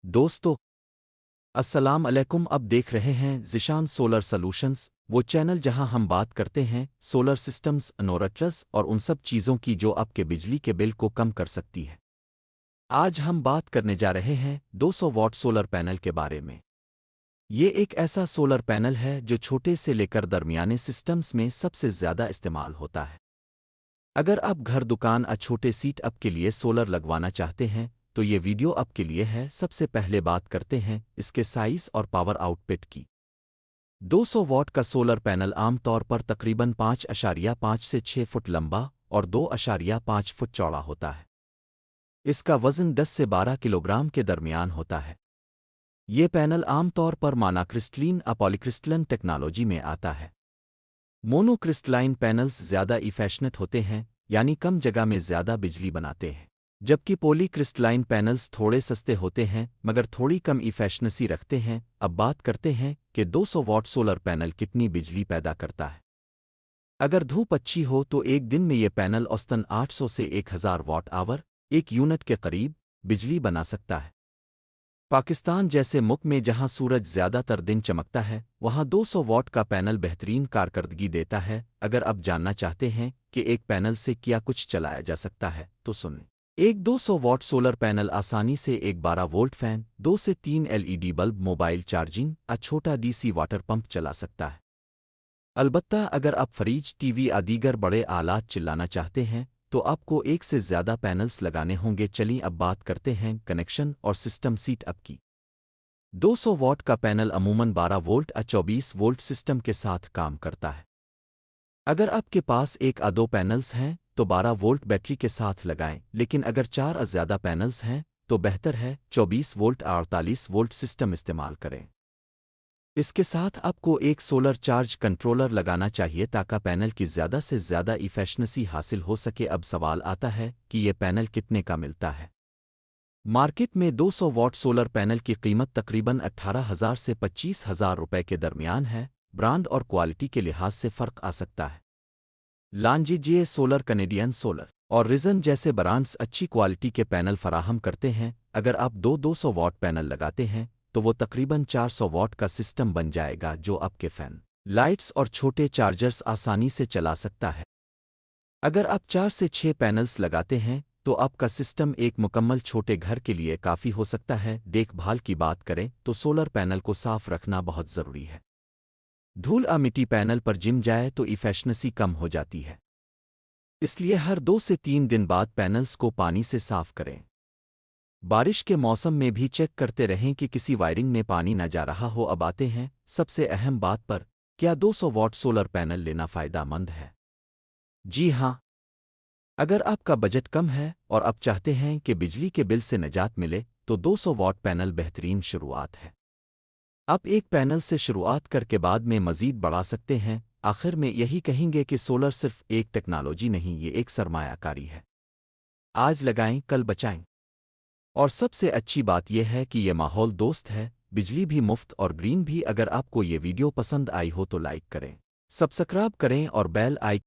दोस्तों, अस्सलाम अलैकुम। अब देख रहे हैं ज़िशान सोलर सॉल्यूशंस, वो चैनल जहां हम बात करते हैं सोलर सिस्टम्स, इन्वर्टर्स और उन सब चीज़ों की जो आपके बिजली के बिल को कम कर सकती है। आज हम बात करने जा रहे हैं 200 वॉट सोलर पैनल के बारे में। ये एक ऐसा सोलर पैनल है जो छोटे से लेकर दरमियाने सिस्टम्स में सबसे ज़्यादा इस्तेमाल होता है। अगर आप घर, दुकान या छोटे सीट अप के लिए सोलर लगवाना चाहते हैं तो ये वीडियो आपके लिए है। सबसे पहले बात करते हैं इसके साइज और पावर आउटपुट की। 200 वॉट का सोलर पैनल आमतौर पर तकरीबन 5.5 से 6 फुट लंबा और 2.5 फुट चौड़ा होता है। इसका वजन 10 से 12 किलोग्राम के दरमियान होता है। ये पैनल आमतौर पर मोनोक्रिस्टलाइन या पॉलीक्रिस्टलाइन टेक्नोलॉजी में आता है। मोनोक्रिस्टलाइन पैनल्स ज़्यादा इफिशिएंट होते हैं, यानी कम जगह में ज़्यादा बिजली बनाते हैं, जबकि पॉलीक्रिस्टलाइन पैनल्स थोड़े सस्ते होते हैं मगर थोड़ी कम इफिशिएंसी रखते हैं। अब बात करते हैं कि 200 वॉट सोलर पैनल कितनी बिजली पैदा करता है। अगर धूप अच्छी हो तो एक दिन में ये पैनल औसतन 800 से 1000 वॉट आवर, एक यूनिट के करीब, बिजली बना सकता है। पाकिस्तान जैसे मुल्क में जहां सूरज ज़्यादातर दिन चमकता है, वहां 200 वॉट का पैनल बेहतरीन कारकर्दगी देता है। अगर आप जानना चाहते हैं कि एक पैनल से क्या कुछ चलाया जा सकता है तो सुनें। एक 200 वॉट सोलर पैनल आसानी से एक 12 वोल्ट फैन, 2 से 3 एलईडी बल्ब, मोबाइल चार्जिंग या छोटा डीसी वाटर पंप चला सकता है। अलबत्ता अगर आप फ्रिज, टीवी या दीगर बड़े आलात चलाना चाहते हैं तो आपको एक से ज़्यादा पैनल्स लगाने होंगे। चलिए अब बात करते हैं कनेक्शन और सिस्टम सीटअप की। 200 वॉट का पैनल अमूमन 12 वोल्ट या 24 वोल्ट सिस्टम के साथ काम करता है। अगर आपके पास एक या दो पैनल्स हैं तो 12 वोल्ट बैटरी के साथ लगाएं, लेकिन अगर 4 या ज़्यादा पैनल्स हैं तो बेहतर है 24 वोल्ट या 48 वोल्ट सिस्टम इस्तेमाल करें। इसके साथ आपको एक सोलर चार्ज कंट्रोलर लगाना चाहिए ताकि पैनल की ज़्यादा से ज़्यादा इफिशिएंसी हासिल हो सके। अब सवाल आता है कि ये पैनल कितने का मिलता है। मार्केट में 200 वॉट सोलर पैनल की कीमत तकरीबन 18,000 से 25,000 रुपए के दरमियान है। ब्रांड और क्वालिटी के लिहाज से फ़र्क आ सकता है। लांजीजिए सोलर, कैनेडियन सोलर और रिजन जैसे ब्रांड्स अच्छी क्वालिटी के पैनल फराहम करते हैं। अगर आप 200 वॉट पैनल लगाते हैं तो वो तकरीबन 400 वॉट का सिस्टम बन जाएगा जो आपके फैन, लाइट्स और छोटे चार्जर्स आसानी से चला सकता है। अगर आप 4 से 6 पैनल्स लगाते हैं तो आपका सिस्टम एक मुकम्मल छोटे घर के लिए काफ़ी हो सकता है। देखभाल की बात करें तो सोलर पैनल को साफ रखना बहुत ज़रूरी है। धूल या मिट्टी पैनल पर जिम जाए तो इफिशिएंसी कम हो जाती है, इसलिए हर 2 से 3 दिन बाद पैनल्स को पानी से साफ करें। बारिश के मौसम में भी चेक करते रहें कि किसी वायरिंग में पानी न जा रहा हो। अब आते हैं सबसे अहम बात पर, क्या 200 वॉट सोलर पैनल लेना फ़ायदेमंद है? जी हाँ, अगर आपका बजट कम है और आप चाहते हैं कि बिजली के बिल से निजात मिले तो 200 वॉट पैनल बेहतरीन शुरुआत है। आप एक पैनल से शुरुआत करके बाद में मज़ीद बढ़ा सकते हैं। आखिर में यही कहेंगे कि सोलर सिर्फ एक टेक्नोलॉजी नहीं, ये एक सरमायाकारी है। आज लगाएं, कल बचाएं। और सबसे अच्छी बात यह है कि यह माहौल दोस्त है, बिजली भी मुफ्त और ग्रीन भी। अगर आपको ये वीडियो पसंद आई हो तो लाइक करें, सब्सक्राइब करें और बेल आइकन